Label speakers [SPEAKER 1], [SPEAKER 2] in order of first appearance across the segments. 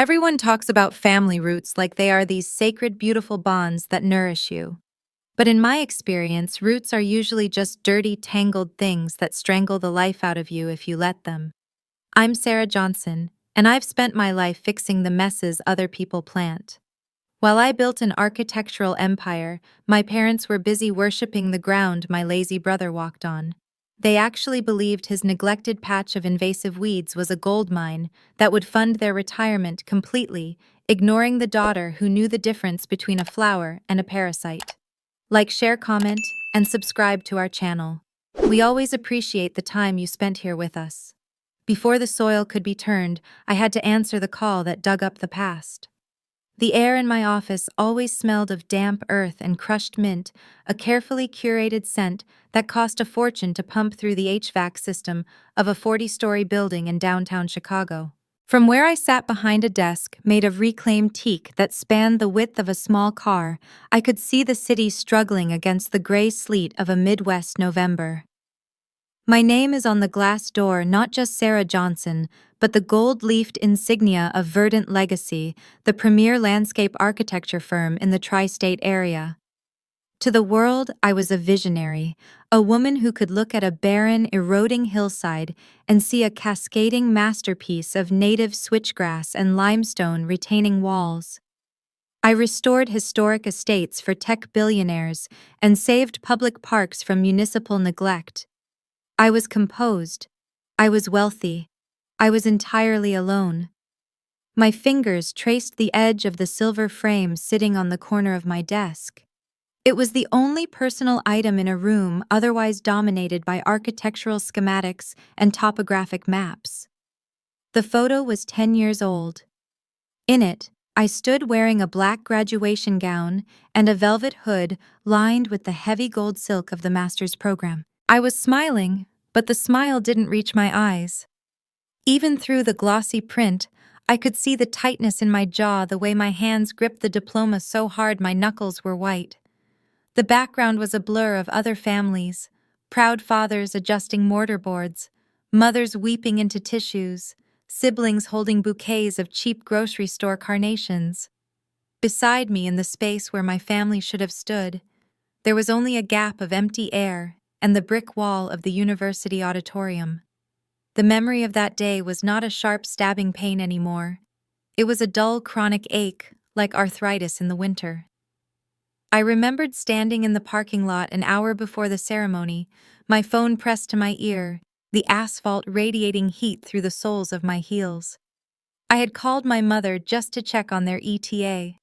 [SPEAKER 1] Everyone talks about family roots like they are these sacred, beautiful bonds that nourish you. But in my experience, roots are usually just dirty, tangled things that strangle the life out of you if you let them. I'm Sarah Johnson, and I've spent my life fixing the messes other people plant. While I built an architectural empire, my parents were busy worshiping the ground my lazy brother walked on. They actually believed his neglected patch of invasive weeds was a gold mine that would fund their retirement completely, ignoring the daughter who knew the difference between a flower and a parasite. Like, share, comment, and subscribe to our channel. We always appreciate the time you spent here with us. Before the soil could be turned, I had to answer the call that dug up the past. The air in my office always smelled of damp earth and crushed mint, a carefully curated scent that cost a fortune to pump through the HVAC system of a 40-story building in downtown Chicago. From where I sat behind a desk made of reclaimed teak that spanned the width of a small car, I could see the city struggling against the gray sleet of a Midwest November. My name is on the glass door, not just Sarah Johnson, but the gold-leafed insignia of Verdant Legacy, the premier landscape architecture firm in the tri-state area. To the world, I was a visionary, a woman who could look at a barren, eroding hillside and see a cascading masterpiece of native switchgrass and limestone retaining walls. I restored historic estates for tech billionaires and saved public parks from municipal neglect. I was composed. I was wealthy. I was entirely alone. My fingers traced the edge of the silver frame sitting on the corner of my desk. It was the only personal item in a room otherwise dominated by architectural schematics and topographic maps. The photo was 10 years old. In it, I stood wearing a black graduation gown and a velvet hood lined with the heavy gold silk of the master's program. I was smiling, but the smile didn't reach my eyes. Even through the glossy print, I could see the tightness in my jaw, the way my hands gripped the diploma so hard my knuckles were white. The background was a blur of other families, proud fathers adjusting mortarboards, mothers weeping into tissues, siblings holding bouquets of cheap grocery store carnations. Beside me, in the space where my family should have stood, there was only a gap of empty air and the brick wall of the university auditorium. The memory of that day was not a sharp stabbing pain anymore. It was a dull chronic ache, like arthritis in the winter. I remembered standing in the parking lot an hour before the ceremony, my phone pressed to my ear, the asphalt radiating heat through the soles of my heels. I had called my mother just to check on their ETA.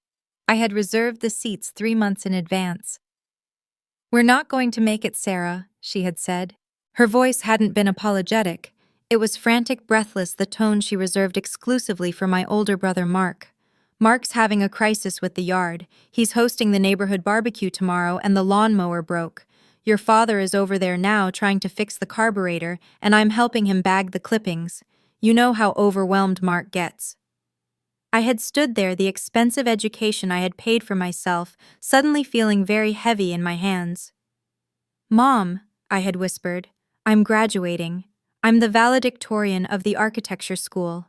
[SPEAKER 1] I had reserved the seats 3 months in advance. "We're not going to make it, Sarah," she had said. Her voice hadn't been apologetic. It was frantic, breathless, the tone she reserved exclusively for my older brother Mark. "Mark's having a crisis with the yard. He's hosting the neighborhood barbecue tomorrow and the lawnmower broke. Your father is over there now trying to fix the carburetor, and I'm helping him bag the clippings. You know how overwhelmed Mark gets." I had stood there, the expensive education I had paid for myself, suddenly feeling very heavy in my hands. "Mom," I had whispered, "I'm graduating. I'm the valedictorian of the architecture school."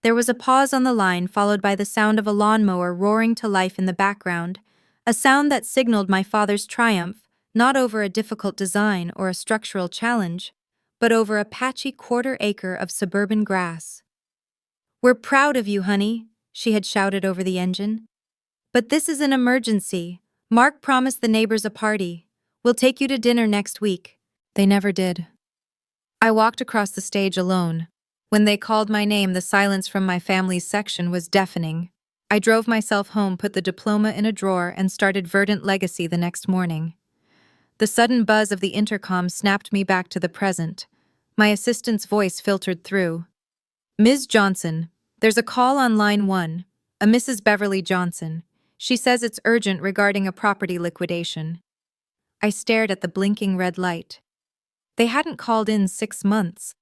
[SPEAKER 1] There was a pause on the line, followed by the sound of a lawnmower roaring to life in the background, a sound that signaled my father's triumph, not over a difficult design or a structural challenge, but over a patchy quarter-acre of suburban grass. "We're proud of you, honey," she had shouted over the engine. "But this is an emergency. Mark promised the neighbors a party. We'll take you to dinner next week." They never did. I walked across the stage alone. When they called my name, the silence from my family's section was deafening. I drove myself home, put the diploma in a drawer, and started Verdant Legacy the next morning. The sudden buzz of the intercom snapped me back to the present. My assistant's voice filtered through. "Ms. Johnson, there's a call on line 1, a Mrs. Beverly Johnson. She says it's urgent regarding a property liquidation." I stared at the blinking red light. They hadn't called in 6 months.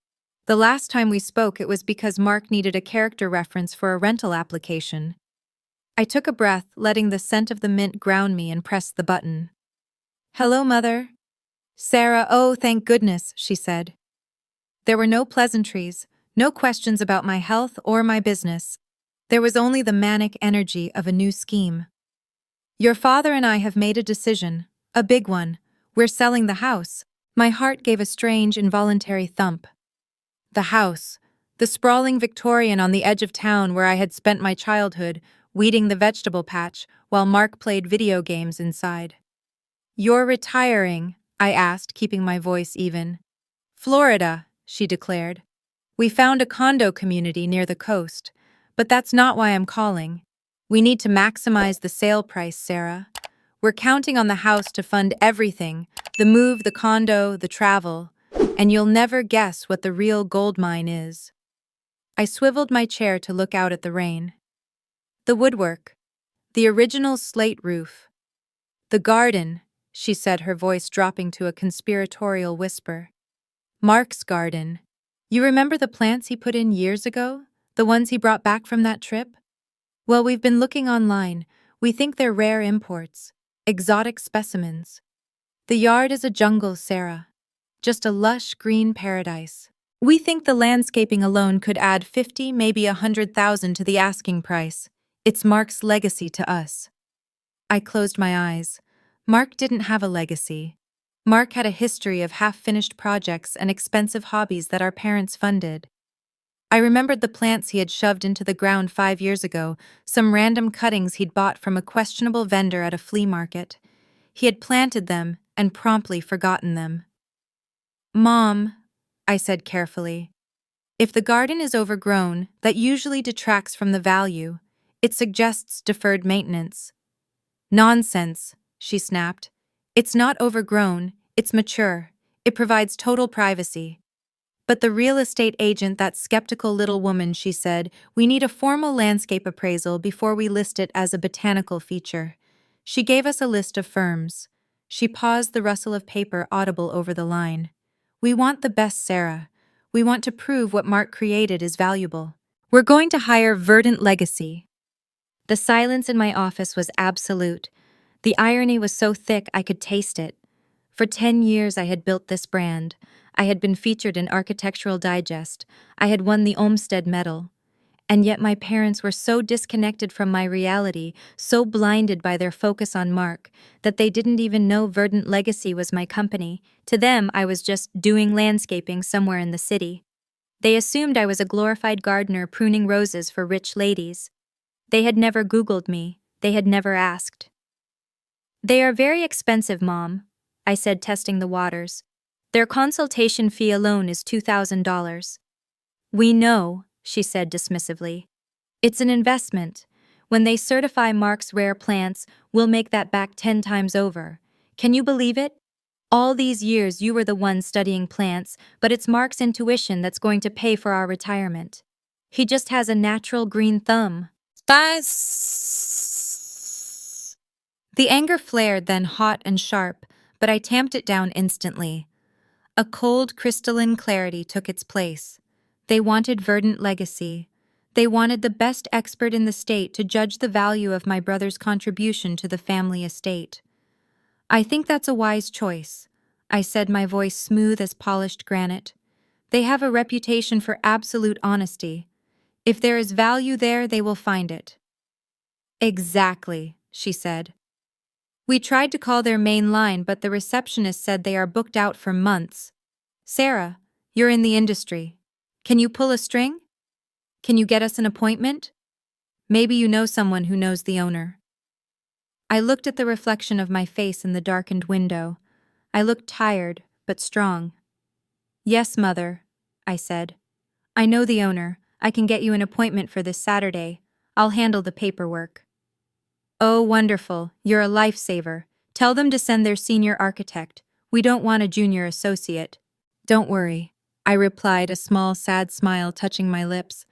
[SPEAKER 1] The last time we spoke, it was because Mark needed a character reference for a rental application. I took a breath, letting the scent of the mint ground me, and pressed the button. "Hello, Mother." "Sarah, oh, thank goodness," she said. There were no pleasantries, no questions about my health or my business. There was only the manic energy of a new scheme. Your father and I have made a decision, a big one. We're selling the house. My heart gave a strange, involuntary thump. The house, the sprawling Victorian on the edge of town where I had spent my childhood, weeding the vegetable patch while Mark played video games inside. You're retiring, I asked, keeping my voice even. Florida, she declared. We found a condo community near the coast, but that's not why I'm calling. We need to maximize the sale price, Sarah. We're counting on the house to fund everything, the move, the condo, the travel, and you'll never guess what the real gold mine is. I swiveled my chair to look out at the rain. The woodwork, the original slate roof, the garden, she said, her voice dropping to a conspiratorial whisper. Mark's garden. You remember the plants he put in years ago? The ones he brought back from that trip? Well, we've been looking online. We think they're rare imports, exotic specimens. The yard is a jungle, Sarah. Just a lush green paradise. We think the landscaping alone could add 50, maybe 100,000 to the asking price. It's Mark's legacy to us. I closed my eyes. Mark didn't have a legacy. Mark had a history of half-finished projects and expensive hobbies that our parents funded. I remembered the plants he had shoved into the ground 5 years ago, some random cuttings he'd bought from a questionable vendor at a flea market. He had planted them and promptly forgotten them. Mom, I said carefully, if the garden is overgrown, that usually detracts from the value. It suggests deferred maintenance. Nonsense, she snapped. It's not overgrown, it's mature. It provides total privacy. But the real estate agent, that skeptical little woman, she said, we need a formal landscape appraisal before we list it as a botanical feature. She gave us a list of firms. She paused, the rustle of paper audible over the line. We want the best, Sarah. We want to prove what Mark created is valuable. We're going to hire Verdant Legacy. The silence in my office was absolute. The irony was so thick I could taste it. For 10 years I had built this brand. I had been featured in Architectural Digest. I had won the Olmsted Medal. And yet my parents were so disconnected from my reality, so blinded by their focus on Mark, that they didn't even know Verdant Legacy was my company. To them, I was just doing landscaping somewhere in the city. They assumed I was a glorified gardener pruning roses for rich ladies. They had never Googled me. They had never asked. They are very expensive, Mom, I said, testing the waters. Their consultation fee alone is $2,000. We know, she said dismissively. It's an investment. When they certify Mark's rare plants, we'll make that back 10 times over. Can you believe it? All these years you were the one studying plants, but it's Mark's intuition that's going to pay for our retirement. He just has a natural green thumb. The anger flared, then hot and sharp, but I tamped it down instantly. A cold, crystalline clarity took its place. They wanted Verdant Legacy. They wanted the best expert in the state to judge the value of my brother's contribution to the family estate. I think that's a wise choice, I said, my voice smooth as polished granite. They have a reputation for absolute honesty. If there is value there, they will find it. Exactly, she said. We tried to call their main line, but the receptionist said they are booked out for months. Sarah, you're in the industry. Can you pull a string? Can you get us an appointment? Maybe you know someone who knows the owner. I looked at the reflection of my face in the darkened window. I looked tired, but strong. Yes, Mother, I said. I know the owner. I can get you an appointment for this Saturday. I'll handle the paperwork. Oh, wonderful. You're a lifesaver. Tell them to send their senior architect. We don't want a junior associate. Don't worry, I replied, a small, sad smile touching my lips.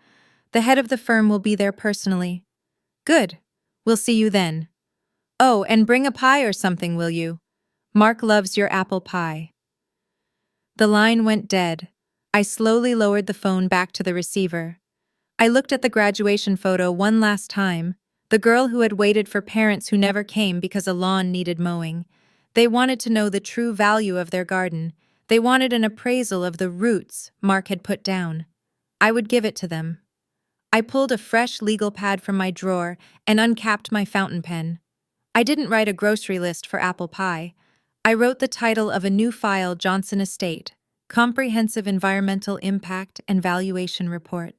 [SPEAKER 1] The head of the firm will be there personally. Good. We'll see you then. Oh, and bring a pie or something, will you? Mark loves your apple pie. The line went dead. I slowly lowered the phone back to the receiver. I looked at the graduation photo one last time, the girl who had waited for parents who never came because a lawn needed mowing. They wanted to know the true value of their garden. They wanted an appraisal of the roots Mark had put down. I would give it to them. I pulled a fresh legal pad from my drawer and uncapped my fountain pen. I didn't write a grocery list for apple pie. I wrote the title of a new file, Johnson Estate, Comprehensive Environmental Impact and Valuation Report.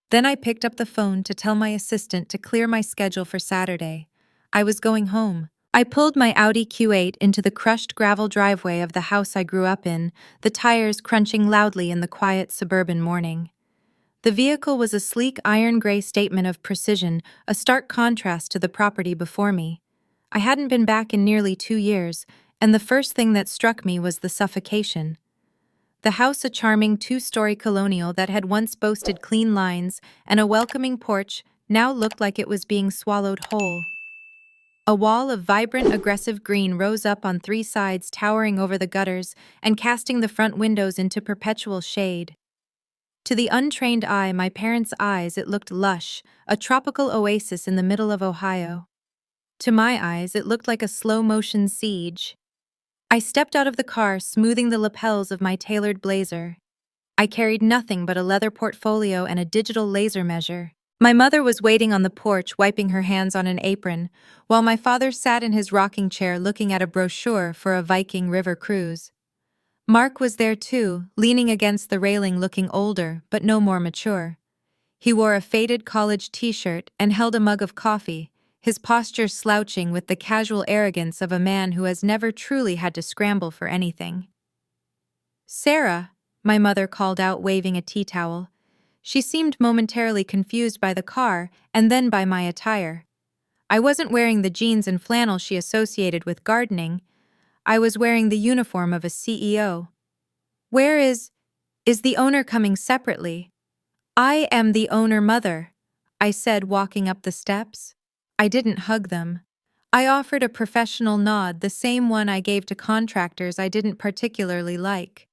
[SPEAKER 1] Then I picked up the phone to tell my assistant to clear my schedule for Saturday. I was going home. I pulled my Audi Q8 into the crushed gravel driveway of the house I grew up in, the tires crunching loudly in the quiet suburban morning. The vehicle was a sleek iron-gray statement of precision, a stark contrast to the property before me. I hadn't been back in nearly 2 years, and the first thing that struck me was the suffocation. The house, a charming 2-story colonial that had once boasted clean lines and a welcoming porch, now looked like it was being swallowed whole. A wall of vibrant, aggressive green rose up on 3 sides, towering over the gutters and casting the front windows into perpetual shade. To the untrained eye, my parents' eyes, it looked lush, a tropical oasis in the middle of Ohio. To my eyes, it looked like a slow-motion siege. I stepped out of the car, smoothing the lapels of my tailored blazer. I carried nothing but a leather portfolio and a digital laser measure. My mother was waiting on the porch, wiping her hands on an apron, while my father sat in his rocking chair looking at a brochure for a Viking river cruise. Mark was there too, leaning against the railing, looking older but no more mature. He wore a faded college t-shirt and held a mug of coffee, his posture slouching with the casual arrogance of a man who has never truly had to scramble for anything. "Sarah," my mother called out, waving a tea towel. She seemed momentarily confused by the car and then by my attire. I wasn't wearing the jeans and flannel she associated with gardening. I was wearing the uniform of a CEO. "Where is the owner coming separately?" "I am the owner, mother," I said, walking up the steps. I didn't hug them. I offered a professional nod, the same one I gave to contractors I didn't particularly like.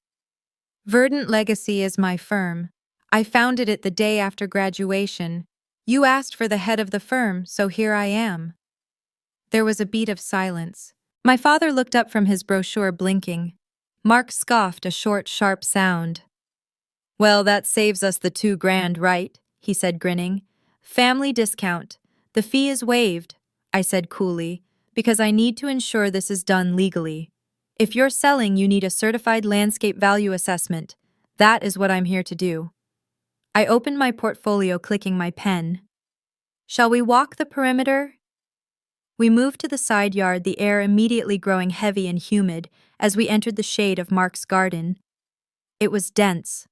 [SPEAKER 1] "Verdant Legacy is my firm. I founded it the day after graduation. You asked for the head of the firm, so here I am." There was a beat of silence. My father looked up from his brochure, blinking. Mark scoffed, a short, sharp sound. "Well, that saves us the $2,000, right?" he said, grinning. "Family discount. The fee is waived," I said coolly, "because I need to ensure this is done legally. If you're selling, you need a certified landscape value assessment. That is what I'm here to do." I opened my portfolio, clicking my pen. "Shall we walk the perimeter?" We moved to the side yard, the air immediately growing heavy and humid as we entered the shade of Mark's garden. It was dense.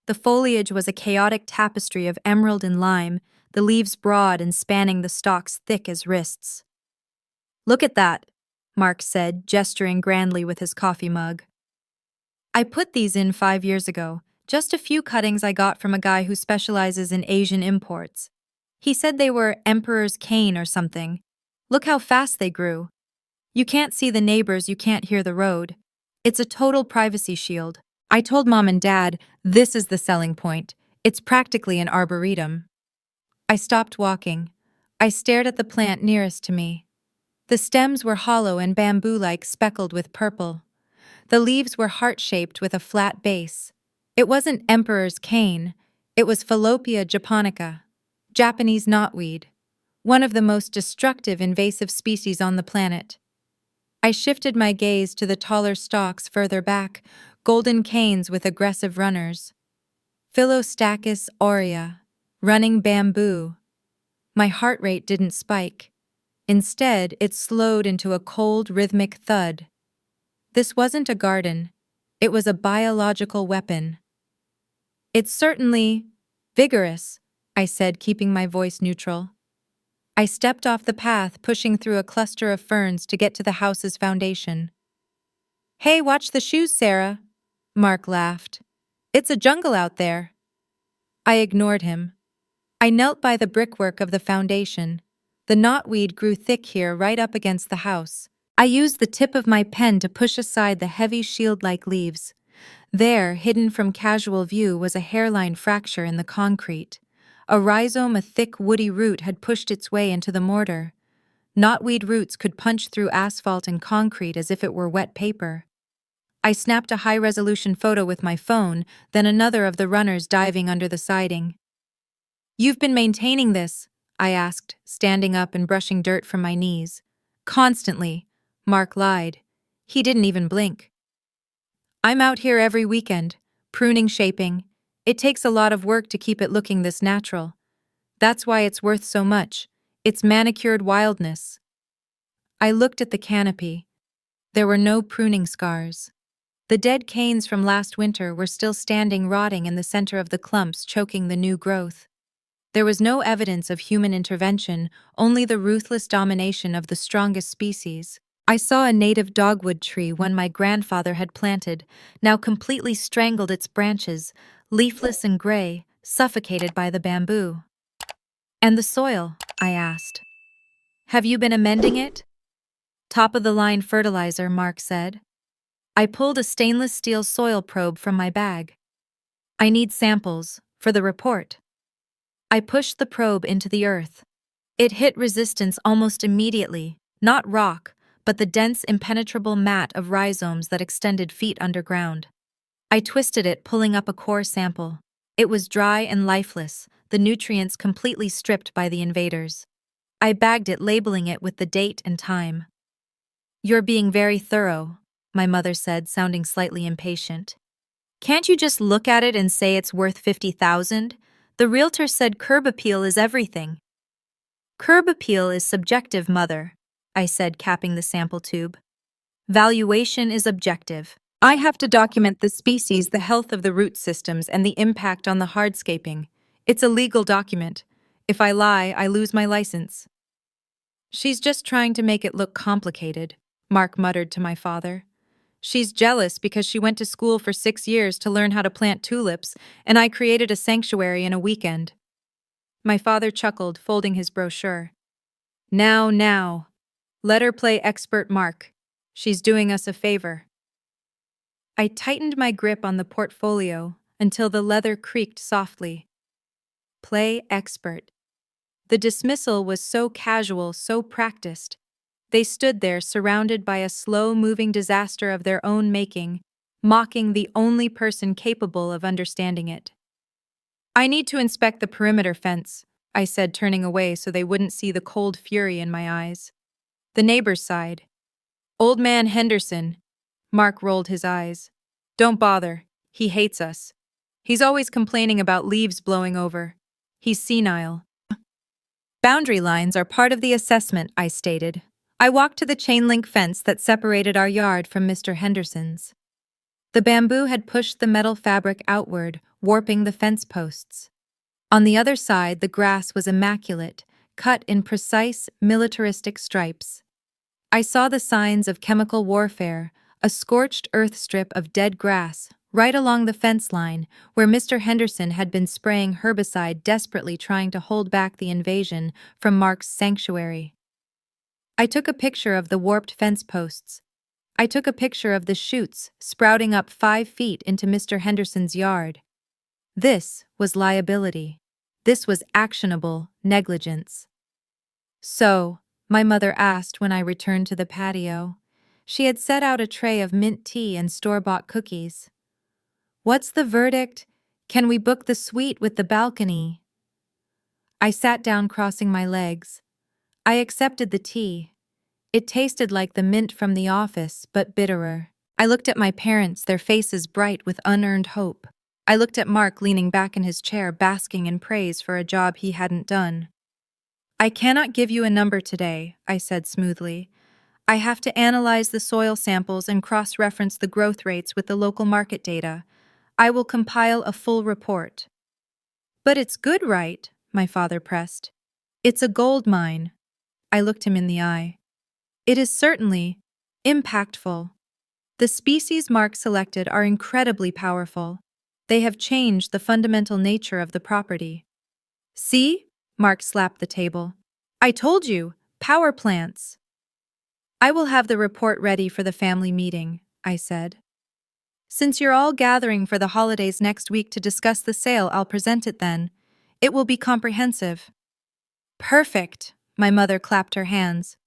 [SPEAKER 1] The foliage was a chaotic tapestry of emerald and lime, the leaves broad and spanning the stalks thick as wrists. "Look at that," Mark said, gesturing grandly with his coffee mug. "I put these in 5 years ago, just a few cuttings I got from a guy who specializes in Asian imports. He said they were Emperor's cane or something. Look how fast they grew. You can't see the neighbors, you can't hear the road. It's a total privacy shield. I told Mom and Dad, this is the selling point. It's practically an arboretum." I stopped walking. I stared at the plant nearest to me. The stems were hollow and bamboo-like, speckled with purple. The leaves were heart-shaped with a flat base. It wasn't Emperor's cane. It was Falopia japonica, Japanese knotweed, one of the most destructive invasive species on the planet. I shifted my gaze to the taller stalks further back, golden canes with aggressive runners. Philostachys aurea, running bamboo. My heart rate didn't spike. Instead, it slowed into a cold, rhythmic thud. This wasn't a garden. It was a biological weapon. "It's certainly vigorous," I said, keeping my voice neutral. I stepped off the path, pushing through a cluster of ferns to get to the house's foundation. "Hey, watch the shoes, Sarah," Mark laughed. "It's a jungle out there." I ignored him. I knelt by the brickwork of the foundation. The knotweed grew thick here, right up against the house. I used the tip of my pen to push aside the heavy shield-like leaves. There, hidden from casual view, was a hairline fracture in the concrete. A rhizome, a thick, woody root, had pushed its way into the mortar. Knotweed roots could punch through asphalt and concrete as if it were wet paper. I snapped a high-resolution photo with my phone, then another of the runners diving under the siding. You've been maintaining this, I asked, standing up and brushing dirt from my knees. Constantly, Mark lied. He didn't even blink. I'm out here every weekend, pruning shaping. It takes a lot of work to keep it looking this natural. That's why it's worth so much. It's manicured wildness. I looked at the canopy. There were no pruning scars. The dead canes from last winter were still standing rotting in the center of the clumps, choking the new growth. There was no evidence of human intervention, only the ruthless domination of the strongest species. I saw a native dogwood tree one my grandfather had planted, now completely strangled its branches, leafless and gray, suffocated by the bamboo. And the soil? I asked. Have you been amending it? Top-of-the-line fertilizer, Mark said. I pulled a stainless steel soil probe from my bag. I need samples, for the report. I pushed the probe into the earth. It hit resistance almost immediately, not rock, but the dense, impenetrable mat of rhizomes that extended feet underground. I twisted it, pulling up a core sample. It was dry and lifeless, the nutrients completely stripped by the invaders. I bagged it, labeling it with the date and time. You're being very thorough, my mother said, sounding slightly impatient. Can't you just look at it and say it's worth $50,000? The realtor said curb appeal is everything. Curb appeal is subjective, mother, I said, capping the sample tube. Valuation is objective. I have to document the species, the health of the root systems, and the impact on the hardscaping. It's a legal document. If I lie, I lose my license. She's just trying to make it look complicated, Mark muttered to my father. She's jealous because she went to school for 6 years to learn how to plant tulips, and I created a sanctuary in a weekend. My father chuckled, folding his brochure. Now. Let her play expert, Mark. She's doing us a favor. I tightened my grip on the portfolio until the leather creaked softly. Play expert. The dismissal was so casual, so practiced. They stood there surrounded by a slow-moving disaster of their own making, mocking the only person capable of understanding it. I need to inspect the perimeter fence, I said, turning away so they wouldn't see the cold fury in my eyes. The neighbors sighed. Old man Henderson. Mark rolled his eyes. Don't bother. He hates us. He's always complaining about leaves blowing over. He's senile. Boundary lines are part of the assessment, I stated. I walked to the chain-link fence that separated our yard from Mr. Henderson's. The bamboo had pushed the metal fabric outward, warping the fence posts. On the other side, the grass was immaculate, cut in precise, militaristic stripes. I saw the signs of chemical warfare, a scorched earth strip of dead grass, right along the fence line, where Mr. Henderson had been spraying herbicide, desperately trying to hold back the invasion from Mark's sanctuary. I took a picture of the warped fence posts. I took a picture of the shoots sprouting up 5 feet into Mr. Henderson's yard. This was liability. This was actionable negligence. So, my mother asked when I returned to the patio. She had set out a tray of mint tea and store-bought cookies. What's the verdict? Can we book the suite with the balcony? I sat down, crossing my legs. I accepted the tea. It tasted like the mint from the office, but bitterer. I looked at my parents, their faces bright with unearned hope. I looked at Mark leaning back in his chair, basking in praise for a job he hadn't done. I cannot give you a number today, I said smoothly. I have to analyze the soil samples and cross-reference the growth rates with the local market data. I will compile a full report. But it's good, right? My father pressed. It's a gold mine. I looked him in the eye. It is certainly impactful. The species Mark selected are incredibly powerful. They have changed the fundamental nature of the property. See? Mark slapped the table. I told you, power plants. I will have the report ready for the family meeting, I said. Since you're all gathering for the holidays next week to discuss the sale, I'll present it then. It will be comprehensive. Perfect, my mother clapped her hands.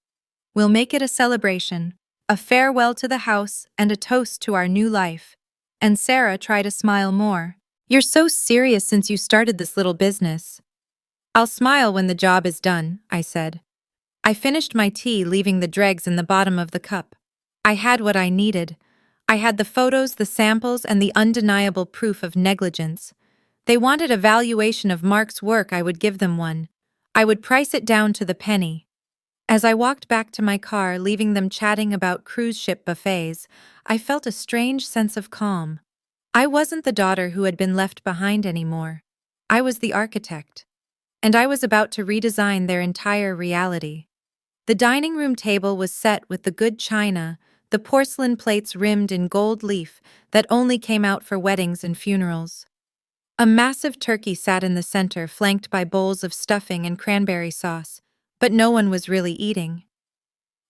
[SPEAKER 1] We'll make it a celebration, a farewell to the house and a toast to our new life. And Sarah tried to smile more. You're so serious since you started this little business. I'll smile when the job is done, I said. I finished my tea, leaving the dregs in the bottom of the cup. I had what I needed. I had the photos, the samples, and the undeniable proof of negligence. They wanted a valuation of Mark's work. I would give them one. I would price it down to the penny. As I walked back to my car, leaving them chatting about cruise ship buffets, I felt a strange sense of calm. I wasn't the daughter who had been left behind anymore. I was the architect. And I was about to redesign their entire reality. The dining room table was set with the good china, the porcelain plates rimmed in gold leaf that only came out for weddings and funerals. A massive turkey sat in the center, flanked by bowls of stuffing and cranberry sauce, but no one was really eating.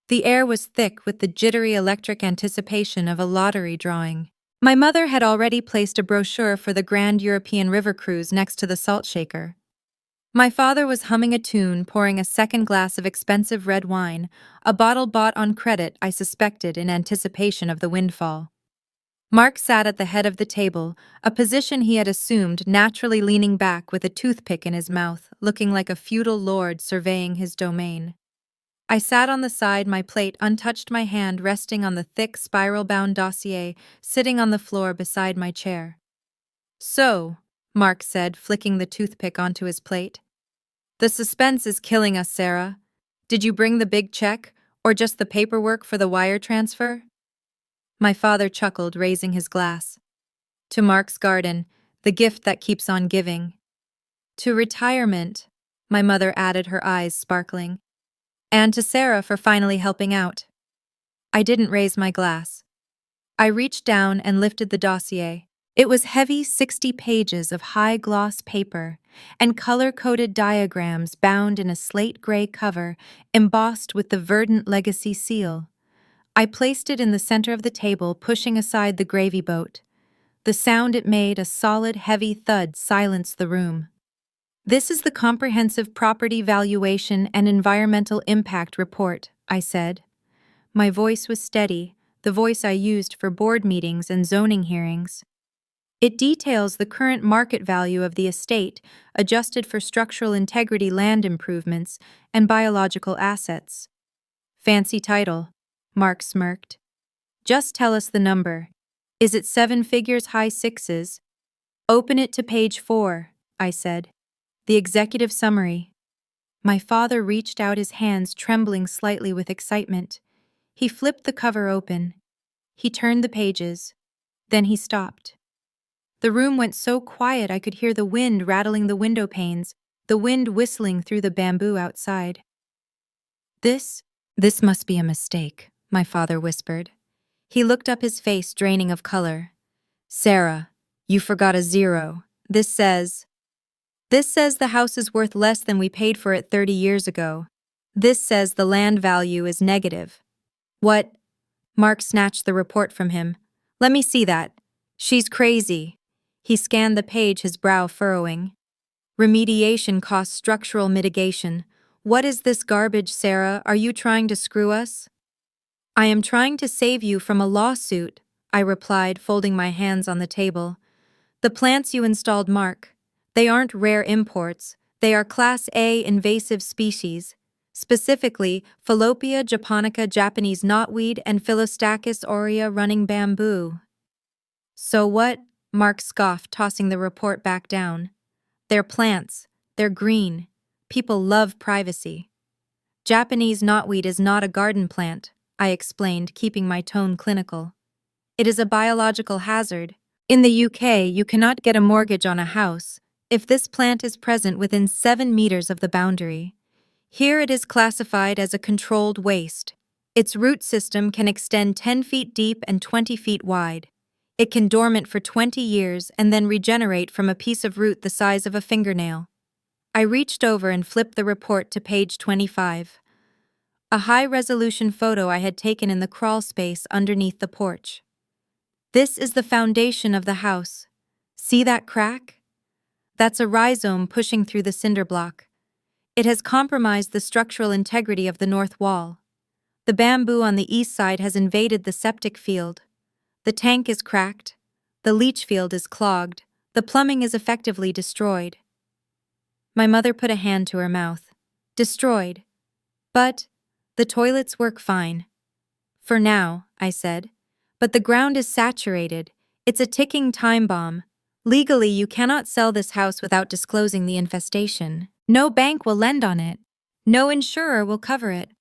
[SPEAKER 1] The air was thick with the jittery electric anticipation of a lottery drawing. My mother had already placed a brochure for the Grand European River Cruise next to the salt shaker. My father was humming a tune, pouring a second glass of expensive red wine, a bottle bought on credit, I suspected, in anticipation of the windfall. Mark sat at the head of the table, a position he had assumed, naturally leaning back with a toothpick in his mouth, looking like a feudal lord surveying his domain. I sat on the side, my plate untouched, my hand resting on the thick, spiral-bound dossier sitting on the floor beside my chair. "So," Mark said, flicking the toothpick onto his plate. "The suspense is killing us, Sarah. Did you bring the big check, or just the paperwork for the wire transfer?" My father chuckled, raising his glass. "To Mark's garden, the gift that keeps on giving." "To retirement," my mother added, her eyes sparkling. "And to Sarah for finally helping out." I didn't raise my glass. I reached down and lifted the dossier. It was heavy, 60 pages of high-gloss paper and color-coded diagrams bound in a slate-gray cover embossed with the Verdant Legacy seal. I placed it in the center of the table, pushing aside the gravy boat. The sound it made, a solid, heavy thud, silenced the room. "This is the Comprehensive Property Valuation and Environmental Impact Report," I said. My voice was steady, the voice I used for board meetings and zoning hearings. "It details the current market value of the estate, adjusted for structural integrity, land improvements, and biological assets." "Fancy title," Mark smirked. "Just tell us the number. Is it 7 figures, high sixes?" "Open it to page 4, I said. "The executive summary." My father reached out, his hands trembling slightly with excitement. He flipped the cover open. He turned the pages. Then he stopped. The room went so quiet I could hear the wind rattling the window panes, the wind whistling through the bamboo outside. This must be a mistake," my father whispered. He looked up, his face draining of color. "Sarah, you forgot a zero. This says the house is worth less than we paid for it 30 years ago. This says the land value is negative." "What?" Mark snatched the report from him. "Let me see that." "She's crazy." He scanned the page, his brow furrowing. "Remediation costs, structural mitigation. What is this garbage, Sarah? Are you trying to screw us?" "I am trying to save you from a lawsuit," I replied, folding my hands on the table. "The plants you installed, Mark, they aren't rare imports. They are Class A invasive species, specifically Fallopoeia japonica, Japanese knotweed, and Philostachys aurea, running bamboo." "So what?" Mark scoffed, tossing the report back down. "They're plants. They're green. People love privacy." "Japanese knotweed is not a garden plant," I explained, keeping my tone clinical. "It is a biological hazard. In the UK, you cannot get a mortgage on a house if this plant is present within 7 meters of the boundary. Here it is classified as a controlled waste. Its root system can extend 10 feet deep and 20 feet wide. It can dormant for 20 years and then regenerate from a piece of root the size of a fingernail." I reached over and flipped the report to page 25. A high-resolution photo I had taken in the crawl space underneath the porch. "This is the foundation of the house. See that crack? That's a rhizome pushing through the cinder block. It has compromised the structural integrity of the north wall. The bamboo on the east side has invaded the septic field. The tank is cracked. The leach field is clogged. The plumbing is effectively destroyed." My mother put a hand to her mouth. Destroyed. But the toilets work fine. For now, I said. But the ground is saturated. It's a ticking time bomb. Legally, you cannot sell this house without disclosing the infestation. No bank will lend on it. No insurer will cover it.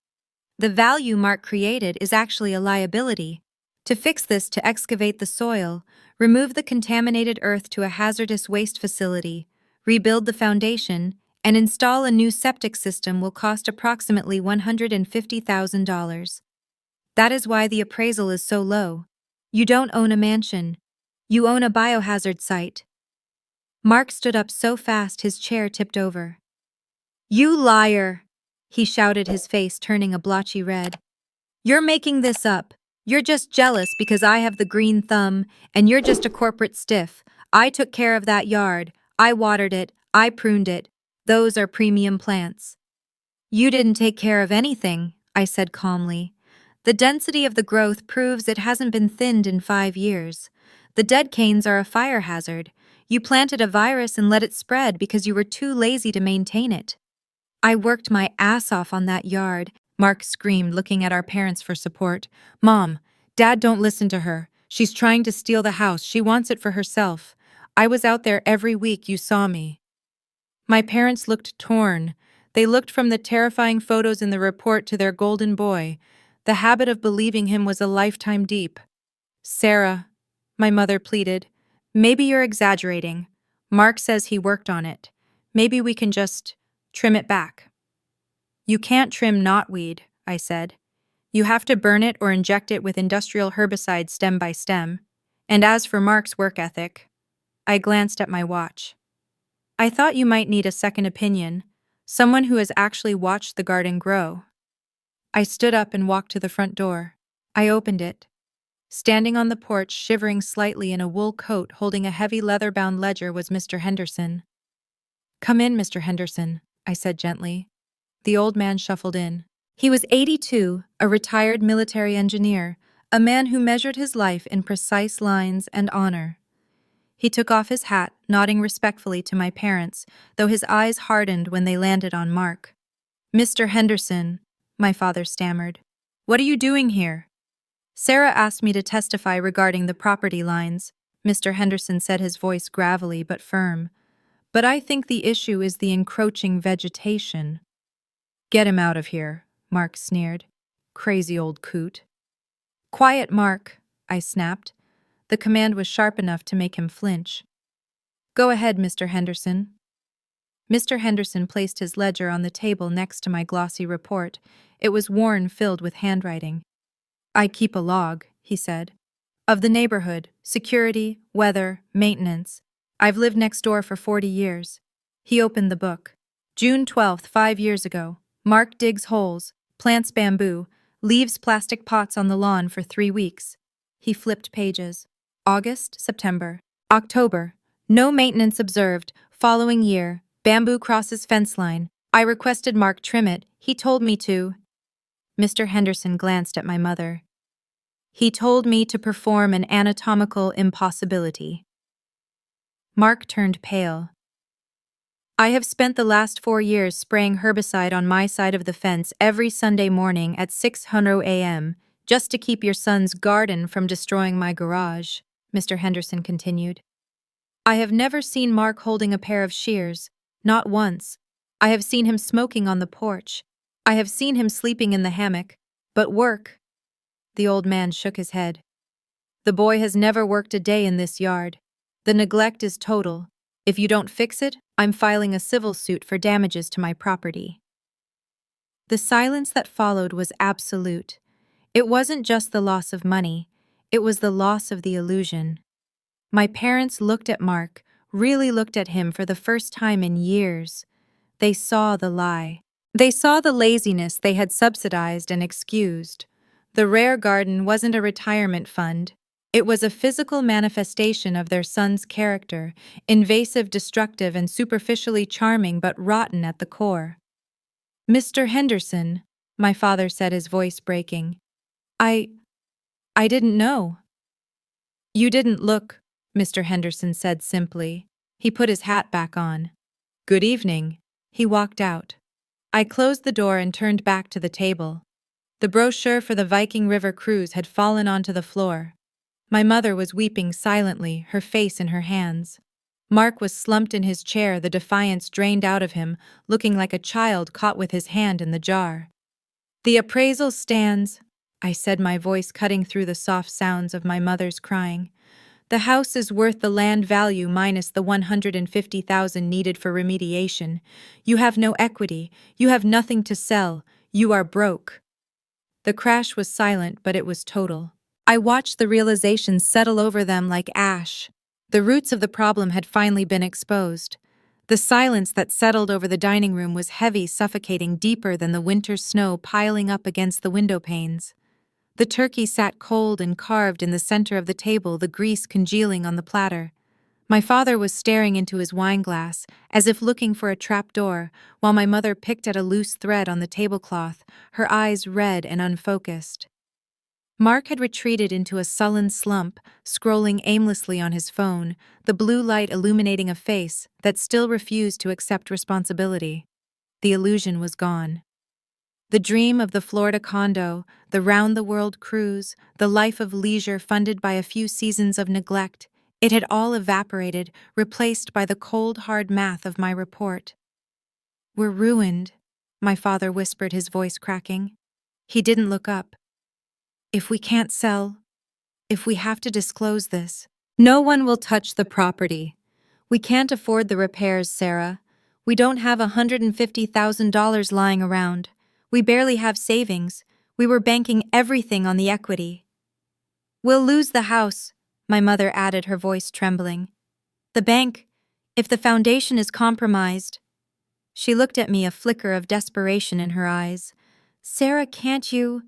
[SPEAKER 1] The value Mark created is actually a liability. To fix this, to excavate the soil, remove the contaminated earth to a hazardous waste facility, rebuild the foundation, and install a new septic system will cost approximately $150,000. That is why the appraisal is so low. You don't own a mansion. You own a biohazard site. Mark stood up so fast his chair tipped over. You liar! He shouted, his face turning a blotchy red. You're making this up. You're just jealous because I have the green thumb, and you're just a corporate stiff. I took care of that yard. I watered it. I pruned it. Those are premium plants. You didn't take care of anything, I said calmly. The density of the growth proves it hasn't been thinned in 5 years. The dead canes are a fire hazard. You planted a virus and let it spread because you were too lazy to maintain it. I worked my ass off on that yard, Mark screamed, looking at our parents for support. Mom, Dad, don't listen to her. She's trying to steal the house. She wants it for herself. I was out there every week. You saw me. My parents looked torn. They looked from the terrifying photos in the report to their golden boy. The habit of believing him was a lifetime deep. Sarah, my mother pleaded, maybe you're exaggerating. Mark says he worked on it. Maybe we can just trim it back. You can't trim knotweed, I said. You have to burn it or inject it with industrial herbicide stem by stem. And as for Mark's work ethic, I glanced at my watch. I thought you might need a second opinion, someone who has actually watched the garden grow. I stood up and walked to the front door. I opened it. Standing on the porch, shivering slightly in a wool coat holding a heavy leather-bound ledger, was Mr. Henderson. Come in, Mr. Henderson, I said gently. The old man shuffled in. He was 82, a retired military engineer, a man who measured his life in precise lines and honor. He took off his hat, nodding respectfully to my parents, though his eyes hardened when they landed on Mark. Mr. Henderson, my father stammered. What are you doing here? Sarah asked me to testify regarding the property lines, Mr. Henderson said, his voice gravelly but firm. But I think the issue is the encroaching vegetation. Get him out of here, Mark sneered. Crazy old coot. Quiet, Mark, I snapped. The command was sharp enough to make him flinch. Go ahead, Mr. Henderson. Mr. Henderson placed his ledger on the table next to my glossy report. It was worn, filled with handwriting. I keep a log, he said, of the neighborhood, security, weather, maintenance. I've lived next door for 40 years. He opened the book. June 12th, 5 years ago. Mark digs holes, plants bamboo, leaves plastic pots on the lawn for 3 weeks. He flipped pages. August, September, October. No maintenance observed. Following year, bamboo crosses fence line. I requested Mark trim it. He told me to. Mr. Henderson glanced at my mother. He told me to perform an anatomical impossibility. Mark turned pale. I have spent the last 4 years spraying herbicide on my side of the fence every Sunday morning at 6:00 a.m., just to keep your son's garden from destroying my garage, Mr. Henderson continued. I have never seen Mark holding a pair of shears, not once. I have seen him smoking on the porch. I have seen him sleeping in the hammock. But work? The old man shook his head. The boy has never worked a day in this yard. The neglect is total. If you don't fix it, I'm filing a civil suit for damages to my property. The silence that followed was absolute. It wasn't just the loss of money, it was the loss of the illusion. My parents looked at Mark, really looked at him for the first time in years. They saw the lie. They saw the laziness they had subsidized and excused. The rare garden wasn't a retirement fund. It was a physical manifestation of their son's character, invasive, destructive, and superficially charming but rotten at the core. Mr. Henderson, my father said, his voice breaking. I didn't know. You didn't look, Mr. Henderson said simply. He put his hat back on. Good evening, He walked out. I closed the door and turned back to the table. The brochure for the Viking River cruise had fallen onto the floor. My mother was weeping silently, her face in her hands. Mark was slumped in his chair, the defiance drained out of him, looking like a child caught with his hand in the jar. "The appraisal stands," I said, my voice cutting through the soft sounds of my mother's crying. "The house is worth the land value minus the $150,000 needed for remediation. You have no equity. You have nothing to sell. You are broke." The crash was silent, but it was total. I watched the realization settle over them like ash. The roots of the problem had finally been exposed. The silence that settled over the dining room was heavy, suffocating, deeper than the winter snow piling up against the window panes. The turkey sat cold and carved in the center of the table, the grease congealing on the platter. My father was staring into his wineglass, as if looking for a trapdoor, while my mother picked at a loose thread on the tablecloth, her eyes red and unfocused. Mark had retreated into a sullen slump, scrolling aimlessly on his phone, the blue light illuminating a face that still refused to accept responsibility. The illusion was gone. The dream of the Florida condo, the round-the-world cruise, the life of leisure funded by a few seasons of neglect, it had all evaporated, replaced by the cold, hard math of my report. "We're ruined," my father whispered, his voice cracking. He didn't look up. "If we can't sell, if we have to disclose this, no one will touch the property. We can't afford the repairs, Sarah. We don't have $150,000 lying around. We barely have savings. We were banking everything on the equity." "We'll lose the house," my mother added, her voice trembling. "The bank, if the foundation is compromised." She looked at me, a flicker of desperation in her eyes. "Sarah, can't you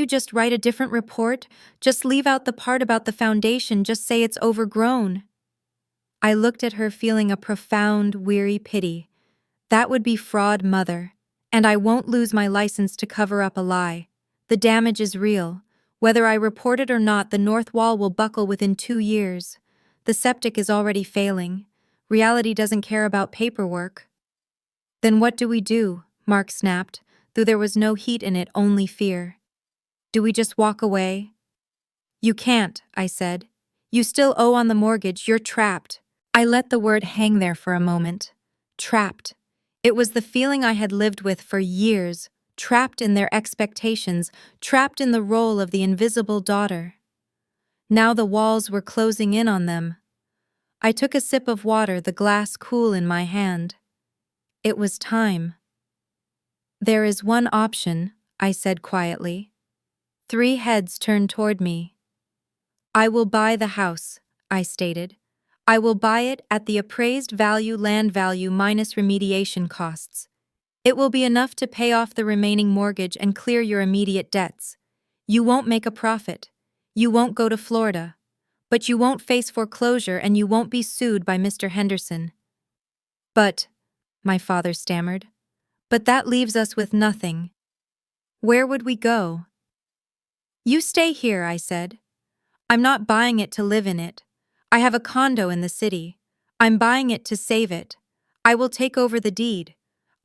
[SPEAKER 1] just write a different report? Just leave out the part about the foundation, just say it's overgrown." I looked at her, feeling a profound, weary pity. That would be fraud, Mother. And I won't lose my license to cover up a lie. The damage is real. Whether I report it or not, the north wall will buckle within 2 years. The septic is already failing. Reality doesn't care about paperwork. "Then what do we do?" Mark snapped, though there was no heat in it, only fear. "Do we just walk away?" "You can't," I said. "You still owe on the mortgage. You're trapped." I let the word hang there for a moment. Trapped. It was the feeling I had lived with for years, trapped in their expectations, trapped in the role of the invisible daughter. Now the walls were closing in on them. I took a sip of water, the glass cool in my hand. It was time. "There is one option," I said quietly. 3 heads turned toward me. "I will buy the house," I stated. "I will buy it at the appraised value, land value minus remediation costs. It will be enough to pay off the remaining mortgage and clear your immediate debts. You won't make a profit. You won't go to Florida. But you won't face foreclosure and you won't be sued by Mr. Henderson." "But," my father stammered, "but that leaves us with nothing. Where would we go?" "You stay here," I said. "I'm not buying it to live in it. I have a condo in the city. I'm buying it to save it. I will take over the deed.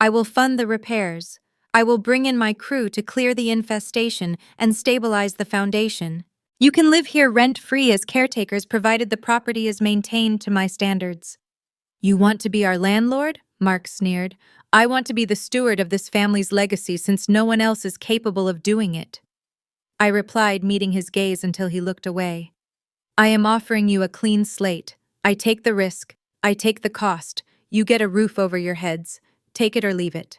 [SPEAKER 1] I will fund the repairs. I will bring in my crew to clear the infestation and stabilize the foundation. You can live here rent-free as caretakers provided the property is maintained to my standards." "You want to be our landlord?" Mark sneered. "I want to be the steward of this family's legacy since no one else is capable of doing it." I replied, meeting his gaze until he looked away. "I am offering you a clean slate. I take the risk. I take the cost. You get a roof over your heads. Take it or leave it."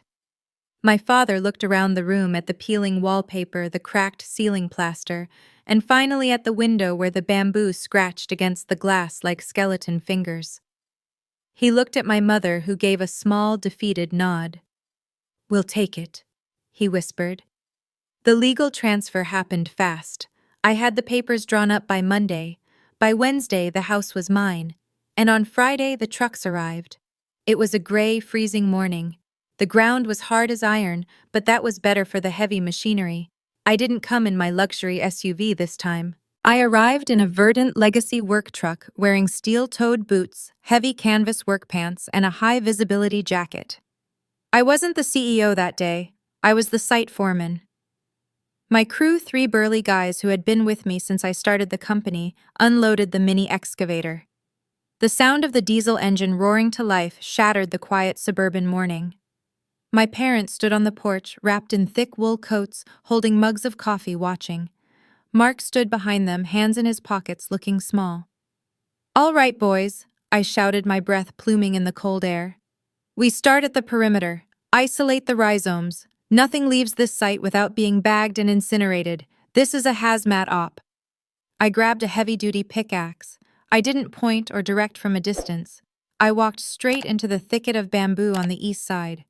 [SPEAKER 1] My father looked around the room at the peeling wallpaper, the cracked ceiling plaster, and finally at the window where the bamboo scratched against the glass like skeleton fingers. He looked at my mother, who gave a small, defeated nod. "We'll take it," he whispered. The legal transfer happened fast. I had the papers drawn up by Monday. By Wednesday, the house was mine. And on Friday, the trucks arrived. It was a gray, freezing morning. The ground was hard as iron, but that was better for the heavy machinery. I didn't come in my luxury SUV this time. I arrived in a verdant Legacy work truck wearing steel-toed boots, heavy canvas work pants, and a high-visibility jacket. I wasn't the CEO that day. I was the site foreman. My crew, three burly guys who had been with me since I started the company, unloaded the mini excavator. The sound of the diesel engine roaring to life shattered the quiet suburban morning. My parents stood on the porch, wrapped in thick wool coats, holding mugs of coffee, watching. Mark stood behind them, hands in his pockets, looking small. "All right, boys," I shouted, my breath pluming in the cold air. "We start at the perimeter. Isolate the rhizomes. Nothing leaves this site without being bagged and incinerated. This is a hazmat op." I grabbed a heavy-duty pickaxe. I didn't point or direct from a distance. I walked straight into the thicket of bamboo on the east side.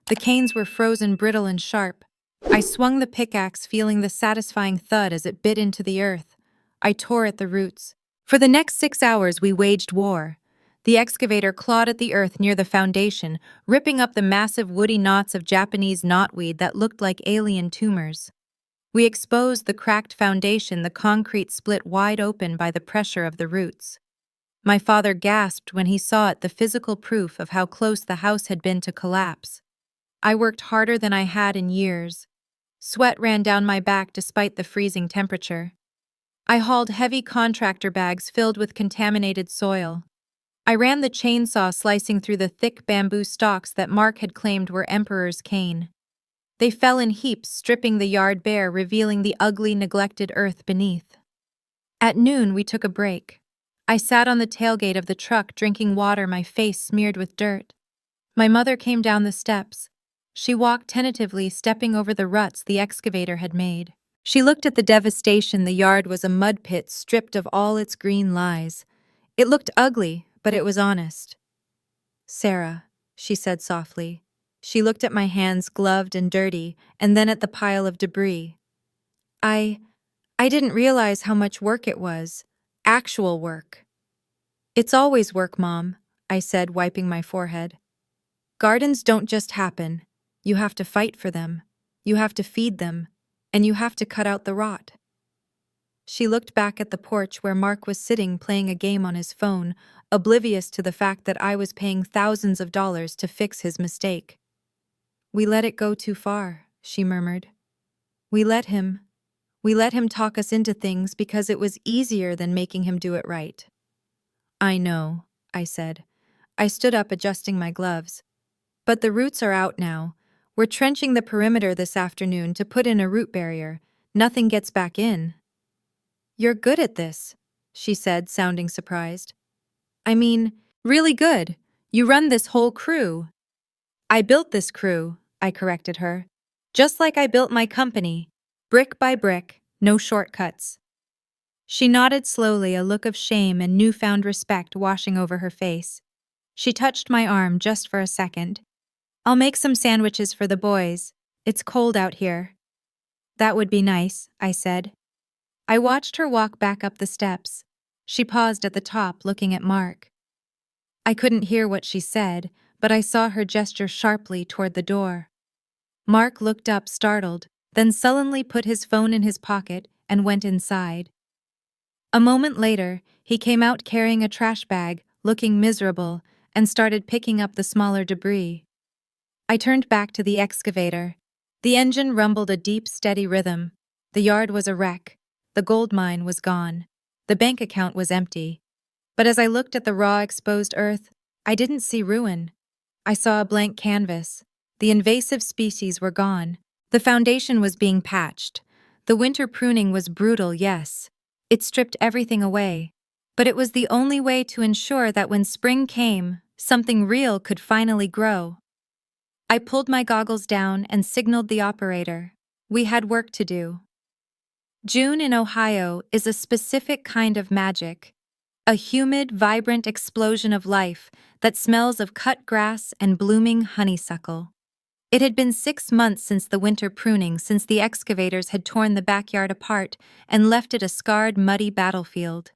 [SPEAKER 1] The canes were frozen brittle and sharp. I swung the pickaxe, feeling the satisfying thud as it bit into the earth. I tore at the roots. For the next 6 hours we waged war. The excavator clawed at the earth near the foundation, ripping up the massive woody knots of Japanese knotweed that looked like alien tumors. We exposed the cracked foundation, the concrete split wide open by the pressure of the roots. My father gasped when he saw it, the physical proof of how close the house had been to collapse. I worked harder than I had in years. Sweat ran down my back despite the freezing temperature. I hauled heavy contractor bags filled with contaminated soil. I ran the chainsaw slicing through the thick bamboo stalks that Mark had claimed were Emperor's cane. They fell in heaps, stripping the yard bare, revealing the ugly, neglected earth beneath. At noon, we took a break. I sat on the tailgate of the truck, drinking water, my face smeared with dirt. My mother came down the steps. She walked tentatively, stepping over the ruts the excavator had made. She looked at the devastation. The yard was a mud pit stripped of all its green lies. It looked ugly, but it was honest. "Sarah," she said softly. She looked at my hands, gloved and dirty, and then at the pile of debris. I didn't realize how much work it was. Actual work." "It's always work, Mom," I said, wiping my forehead. "Gardens don't just happen. You have to fight for them. You have to feed them. And you have to cut out the rot." She looked back at the porch where Mark was sitting playing a game on his phone, oblivious to the fact that I was paying thousands of dollars to fix his mistake. "We let it go too far," she murmured. We let him talk us into things because it was easier than making him do it right." "I know," I said. I stood up, adjusting my gloves. "But the roots are out now. We're trenching the perimeter this afternoon to put in a root barrier. Nothing gets back in." "You're good at this," she said, sounding surprised. "I mean, really good. You run this whole crew." "I built this crew," I corrected her. "Just like I built my company. Brick by brick, no shortcuts." She nodded slowly, a look of shame and newfound respect washing over her face. She touched my arm just for a second. "I'll make some sandwiches for the boys. It's cold out here." "That would be nice," I said. I watched her walk back up the steps. She paused at the top, looking at Mark. I couldn't hear what she said, but I saw her gesture sharply toward the door. Mark looked up, startled, then sullenly put his phone in his pocket and went inside. A moment later, he came out carrying a trash bag, looking miserable, and started picking up the smaller debris. I turned back to the excavator. The engine rumbled a deep, steady rhythm. The yard was a wreck. The gold mine was gone. The bank account was empty. But as I looked at the raw, exposed earth, I didn't see ruin. I saw a blank canvas. The invasive species were gone. The foundation was being patched. The winter pruning was brutal, yes. It stripped everything away. But it was the only way to ensure that when spring came, something real could finally grow. I pulled my goggles down and signaled the operator. We had work to do. June in Ohio is a specific kind of magic. A humid, vibrant explosion of life that smells of cut grass and blooming honeysuckle. It had been 6 months since the winter pruning, since the excavators had torn the backyard apart and left it a scarred, muddy battlefield.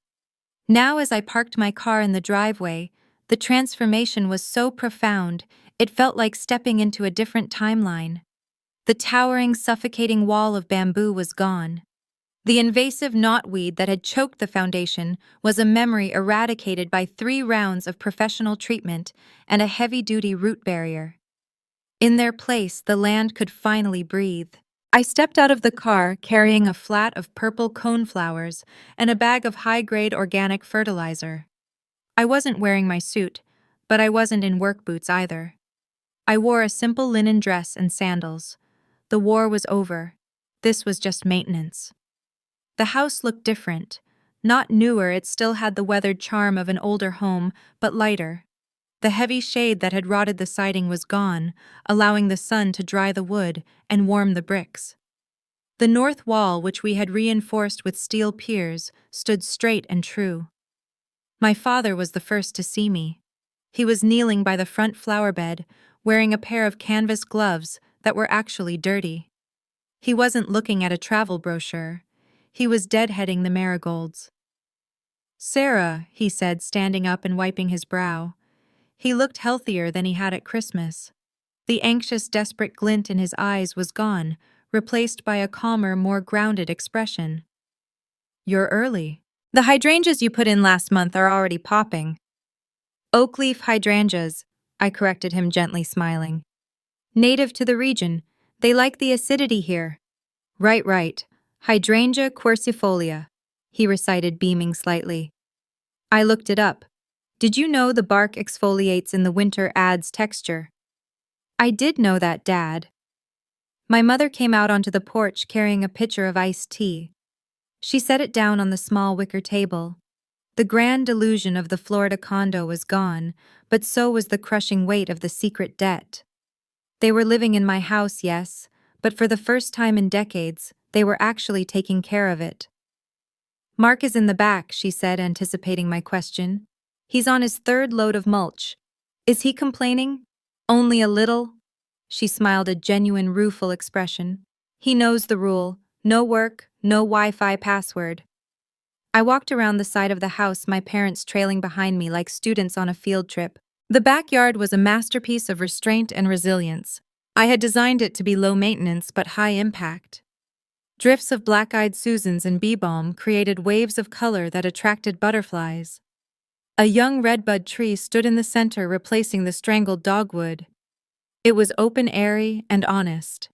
[SPEAKER 1] Now, as I parked my car in the driveway, the transformation was so profound, it felt like stepping into a different timeline. The towering, suffocating wall of bamboo was gone. The invasive knotweed that had choked the foundation was a memory eradicated by 3 rounds of professional treatment and a heavy-duty root barrier. In their place, the land could finally breathe. I stepped out of the car carrying a flat of purple coneflowers and a bag of high-grade organic fertilizer. I wasn't wearing my suit, but I wasn't in work boots either. I wore a simple linen dress and sandals. The war was over. This was just maintenance. The house looked different. Not newer, it still had the weathered charm of an older home, but lighter. The heavy shade that had rotted the siding was gone, allowing the sun to dry the wood and warm the bricks. The north wall, which we had reinforced with steel piers, stood straight and true. My father was the first to see me. He was kneeling by the front flower bed, wearing a pair of canvas gloves that were actually dirty. He wasn't looking at a travel brochure. He was deadheading the marigolds. "Sarah," he said, standing up and wiping his brow. He looked healthier than he had at Christmas. The anxious, desperate glint in his eyes was gone, replaced by a calmer, more grounded expression. "You're early. The hydrangeas you put in last month are already popping." "Oak leaf hydrangeas," I corrected him, gently smiling. "Native to the region. They like the acidity here." Right. Hydrangea quercifolia," he recited, beaming slightly. I looked it up. "Did you know the bark exfoliates in the winter, adds texture?" "I did know that, Dad." My mother came out onto the porch carrying a pitcher of iced tea. She set it down on the small wicker table. The grand illusion of the Florida condo was gone, but so was the crushing weight of the secret debt. They were living in my house, yes, but for the first time in decades, they were actually taking care of it. "Mark is in the back," she said, anticipating my question. "He's on his third load of mulch. Is he complaining?" "Only a little." She smiled, a genuine, rueful expression. "He knows the rule. No work, no Wi-Fi password." I walked around the side of the house, my parents trailing behind me like students on a field trip. The backyard was a masterpiece of restraint and resilience. I had designed it to be low maintenance but high impact. Drifts of black-eyed Susans and bee balm created waves of color that attracted butterflies. A young redbud tree stood in the center, replacing the strangled dogwood. It was open, airy, and honest.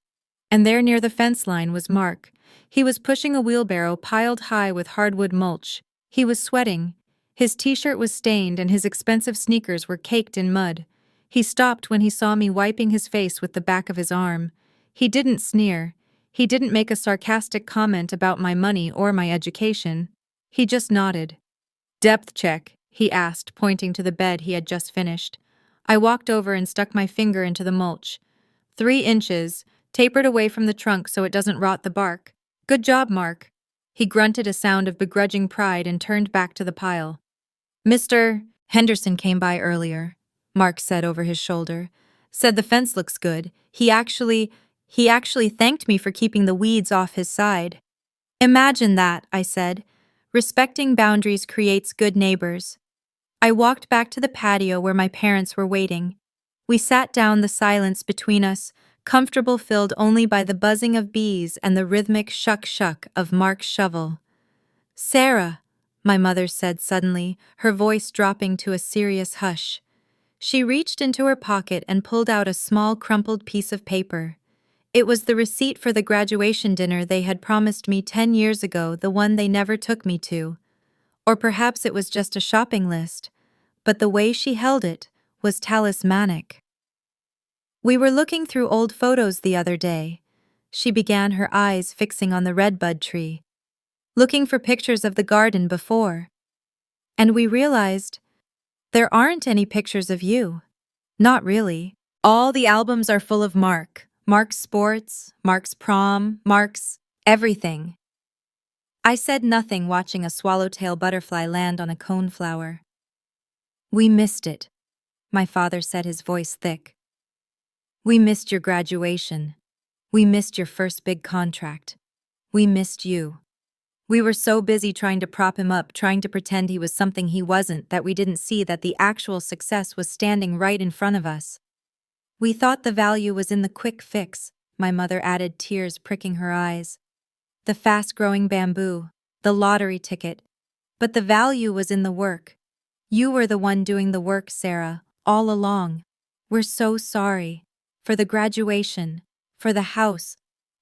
[SPEAKER 1] And there near the fence line was Mark. He was pushing a wheelbarrow piled high with hardwood mulch. He was sweating. His t-shirt was stained and his expensive sneakers were caked in mud. He stopped when he saw me wiping his face with the back of his arm. He didn't sneer. He didn't make a sarcastic comment about my money or my education. He just nodded. "Depth check?" he asked, pointing to the bed he had just finished. I walked over and stuck my finger into the mulch. 3 inches, tapered away from the trunk so it doesn't rot the bark. "Good job, Mark." He grunted a sound of begrudging pride and turned back to the pile. "Mr. Henderson came by earlier," Mark said over his shoulder. "Said the fence looks good. He actually thanked me for keeping the weeds off his side." "Imagine that," I said. "Respecting boundaries creates good neighbors." I walked back to the patio where my parents were waiting. We sat down, the silence between us, comfortable, filled only by the buzzing of bees and the rhythmic shuck-shuck of Mark's shovel. "Sarah," my mother said suddenly, her voice dropping to a serious hush. She reached into her pocket and pulled out a small crumpled piece of paper. It was the receipt for the graduation dinner they had promised me 10 years ago, the one they never took me to. Or perhaps it was just a shopping list, but the way she held it was talismanic. "We were looking through old photos the other day," she began, her eyes fixing on the redbud tree, "looking for pictures of the garden before. And we realized there aren't any pictures of you. Not really. All the albums are full of Mark's sports, Mark's prom, Mark's everything." I said nothing, watching a swallowtail butterfly land on a coneflower. "We missed it," my father said, his voice thick. "We missed your graduation. We missed your first big contract. We missed you. We were so busy trying to prop him up, trying to pretend he was something he wasn't, that we didn't see that the actual success was standing right in front of us. We thought the value was in the quick fix," my mother added, tears pricking her eyes. "The fast-growing bamboo, the lottery ticket. But the value was in the work. You were the one doing the work, Sarah, all along. We're so sorry." for the graduation, for the house,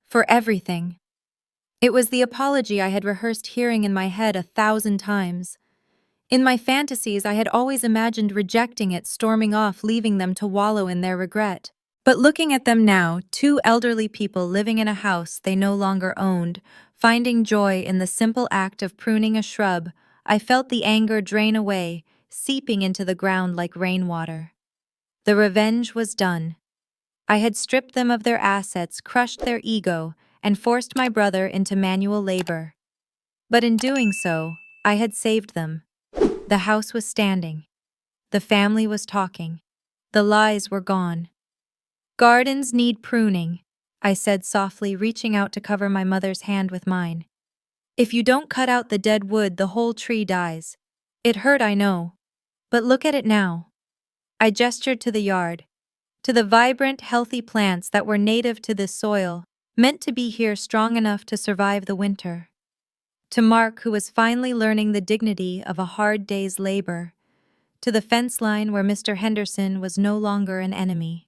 [SPEAKER 1] for everything. It was the apology I had rehearsed hearing in my head 1,000 times. In my fantasies, I had always imagined rejecting it, storming off, leaving them to wallow in their regret. But looking at them now, two elderly people living in a house they no longer owned, finding joy in the simple act of pruning a shrub, I felt the anger drain away, seeping into the ground like rainwater. The revenge was done. I had stripped them of their assets, crushed their ego, and forced my brother into manual labor. But in doing so, I had saved them. The house was standing. The family was talking. The lies were gone. Gardens need pruning, I said softly, reaching out to cover my mother's hand with mine. If you don't cut out the dead wood, the whole tree dies. It hurt, I know. But look at it now. I gestured to the yard, to the vibrant, healthy plants that were native to this soil, meant to be here, strong enough to survive the winter. To Mark, who was finally learning the dignity of a hard day's labor. To the fence line where Mr. Henderson was no longer an enemy.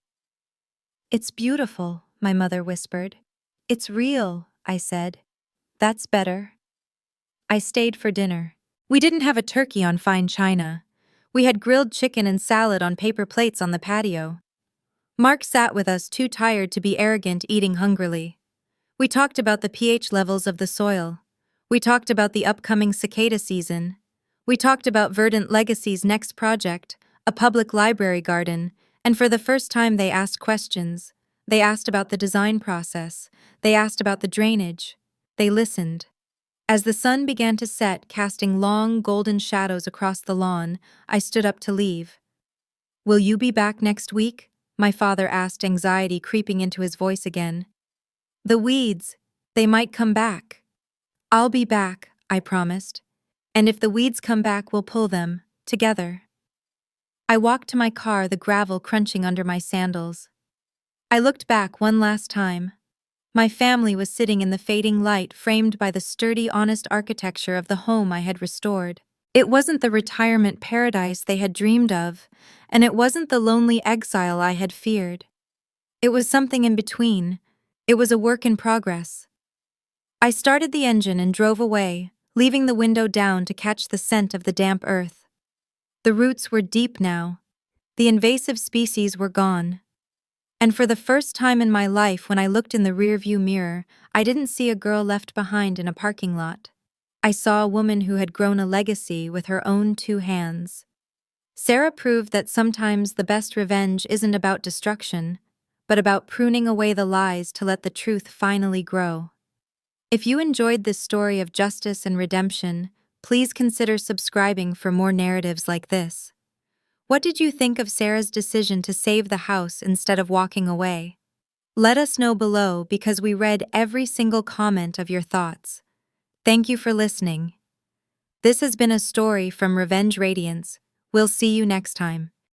[SPEAKER 1] It's beautiful, my mother whispered. It's real, I said. That's better. I stayed for dinner. We didn't have a turkey on fine china. We had grilled chicken and salad on paper plates on the patio. Mark sat with us, too tired to be arrogant, eating hungrily. We talked about the pH levels of the soil. We talked about the upcoming cicada season. We talked about Verdant Legacy's next project, a public library garden, and for the first time they asked questions. They asked about the design process. They asked about the drainage. They listened. As the sun began to set, casting long, golden shadows across the lawn, I stood up to leave. Will you be back next week? My father asked, anxiety creeping into his voice again. The weeds, they might come back. I'll be back, I promised. And if the weeds come back, we'll pull them, together. I walked to my car, the gravel crunching under my sandals. I looked back one last time. My family was sitting in the fading light, framed by the sturdy, honest architecture of the home I had restored. It wasn't the retirement paradise they had dreamed of, and it wasn't the lonely exile I had feared. It was something in between. It was a work in progress. I started the engine and drove away, leaving the window down to catch the scent of the damp earth. The roots were deep now. The invasive species were gone. And for the first time in my life, when I looked in the rearview mirror, I didn't see a girl left behind in a parking lot. I saw a woman who had grown a legacy with her own 2 hands. Sarah proved that sometimes the best revenge isn't about destruction, but about pruning away the lies to let the truth finally grow. If you enjoyed this story of justice and redemption, please consider subscribing for more narratives like this. What did you think of Sarah's decision to save the house instead of walking away? Let us know below, because we read every single comment of your thoughts. Thank you for listening. This has been a story from Revenge Radiance. We'll see you next time.